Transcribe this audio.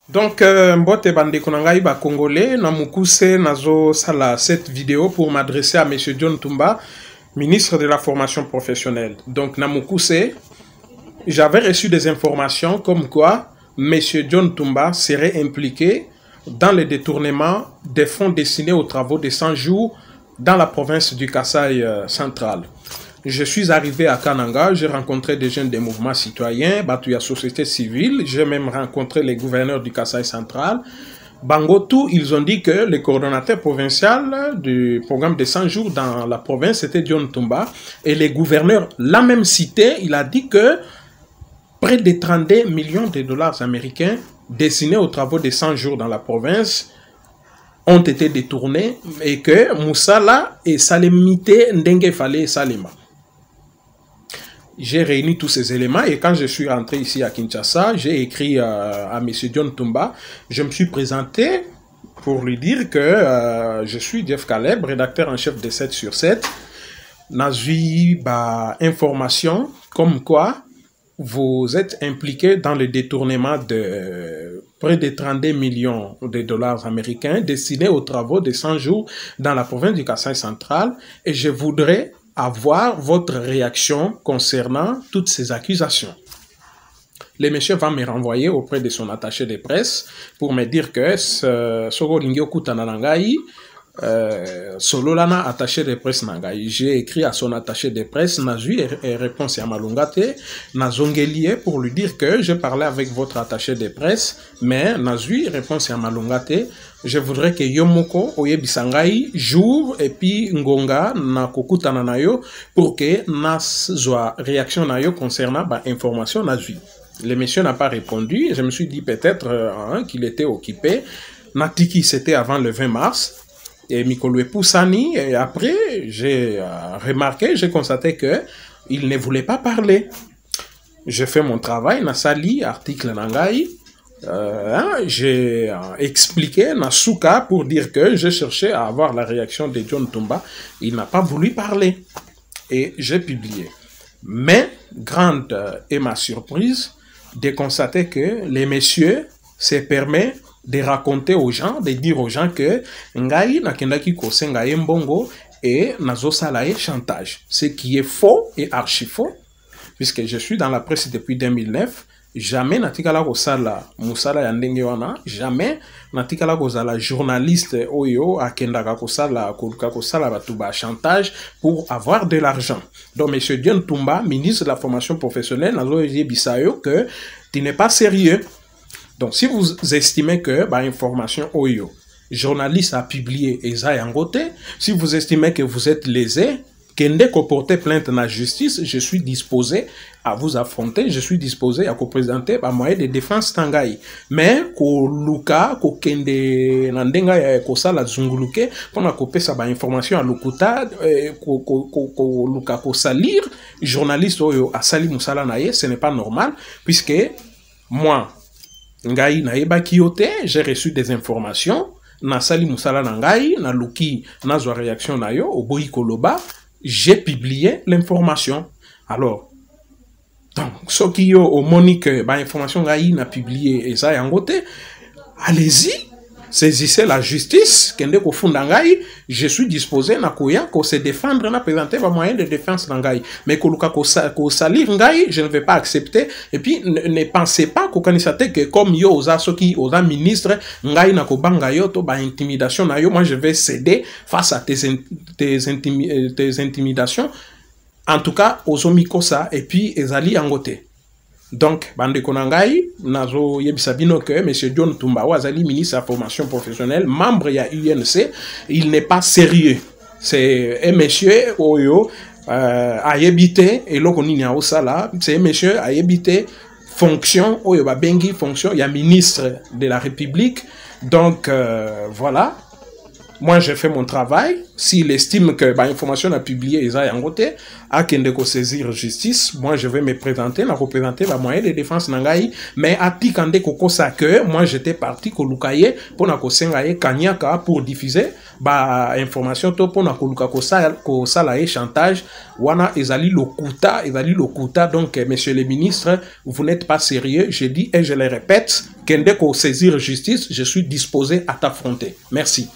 Donc, mbote bande konangai ba congolais, na mukuse nazo sala cette vidéo pour m'adresser à monsieur John Tumba, ministre de la formation professionnelle. Donc, na mukuse, j'avais reçu des informations comme quoi monsieur John Tumba serait impliqué dans le détournement des fonds destinés aux travaux de 100 jours dans la province du Kasaï central. Je suis arrivé à Kananga, j'ai rencontré des jeunes des mouvements citoyens, Batuya société civile, j'ai même rencontré les gouverneurs du Kasaï central. Bangotou, ils ont dit que le coordonnateur provincial du programme de 100 jours dans la province était John Tumba. Et les gouverneurs l'a même cité, il a dit que près de 32 millions de dollars américains destinés aux travaux de 100 jours dans la province ont été détournés et que Moussala et Salemite Ndenge Fale Salema. J'ai réuni tous ces éléments et quand je suis rentré ici à Kinshasa, j'ai écrit à M. John Tumba. Je me suis présenté pour lui dire que je suis Jeff Caleb, rédacteur en chef de 7 sur 7. Nazui information comme quoi vous êtes impliqué dans le détournement de près de 32 millions de dollars américains destinés aux travaux de 100 jours dans la province du Kasaï central et je voudrais avoir votre réaction concernant toutes ces accusations. Le monsieur va me renvoyer auprès de son attaché de presse pour me dire que Sololana attaché de presse nangai. J'ai écrit à son attaché de presse, Nazui et réponse à Malungate, Nazongelie pour lui dire que je parlais avec votre attaché de presse, mais Nazui réponse à Malungate, je voudrais que Yomoko Oyebisangai jour et puis Ngonga na kokutana nayo pour que nazwa réaction nayo concernant information Nazui. Le monsieur n'a pas répondu et je me suis dit peut-être qu'il était occupé. Natiki c'était avant le 20 mars. Et Mikolo Poussani, et après, j'ai remarqué, j'ai constaté que il ne voulait pas parler. J'ai fait mon travail, Nasali, article Nangai, j'ai expliqué Nasuka pour dire que je cherchais à avoir la réaction de John Tumba. Il n'a pas voulu parler. Et j'ai publié. Mais, grande est ma surprise de constater que les messieurs se permettent de raconter aux gens, de dire aux gens que Ngai nakendaki kose Ngai mbongo et nazosalae chantage. Ce qui est faux et archi faux, puisque je suis dans la presse depuis 2009, jamais natikala kosala musala ya ndenge wana, jamais natikala kozala journaliste oyo akendaka kosala koluka kosala batu ba chantage pour avoir de l'argent. Donc monsieur John Tumba, ministre de la formation professionnelle, nazo yebisayo que tu n'es pas sérieux. Donc, si vous estimez que information Oyo, journaliste a publié Eza Yangote, si vous estimez que vous êtes lésé, Kende ko porter plainte dans la justice, je suis disposé à vous affronter, je suis disposé à vous présenter par moyen de défense Tangai. Mais, ko luka, ko kende nandenga ko sala zunguluke, pour na kope sa information à lukuta, ko luka ko salir, journaliste Oyo a sali musala naye, ce n'est pas normal, puisque moi, Ngai na eba kiyote, j'ai reçu des informations, na sali musala na ngai, na luki, na zwa réaction na yo, oboyi koloba, j'ai publié l'information. Alors, donc, ce qui yo au monique, information ngai na publié et ça yangote, allez-y, saisissez la justice, kende ko funda ngai, je suis disposé na koya ko se défendre na présenter par moyen de défense ngai. Mais koluka ko salir ngai, je ne vais pas accepter. Et puis ne pensez pas ko kanisate que comme yo oza soki oza ministre ngai na ko banga yo to ba intimidation na yo, moi je vais céder face à tes intimidations. En tout cas, ozomiko ça et puis ezali angote. Donc, bande konangai, nazo yebisabino que M. John Tumba Wazali, ministre de la formation professionnelle, membre ya UNC, il n'est pas sérieux. C'est un monsieur Oyo a yebité, et l'okonini a osala, c'est un monsieur a yebité fonction, Oyo babengi fonction, il y a ministre de la République. Donc, voilà. moi j'ai fait mon travail. S'il estime que l'information a publié, ils ont côté, à Kendeko saisir justice, moi je vais me présenter, la représenter la moyen de défense nangai, mais à Pikande Koko que moi j'étais parti Kolukaye pour na kosengaye Kanyaka pour diffuser information to pour na Koluka ko sala chantage wana ezali lokuta donc monsieur le ministre, vous n'êtes pas sérieux, je dis et je le répète, Kendeko saisir justice, je suis disposé à t'affronter. Merci.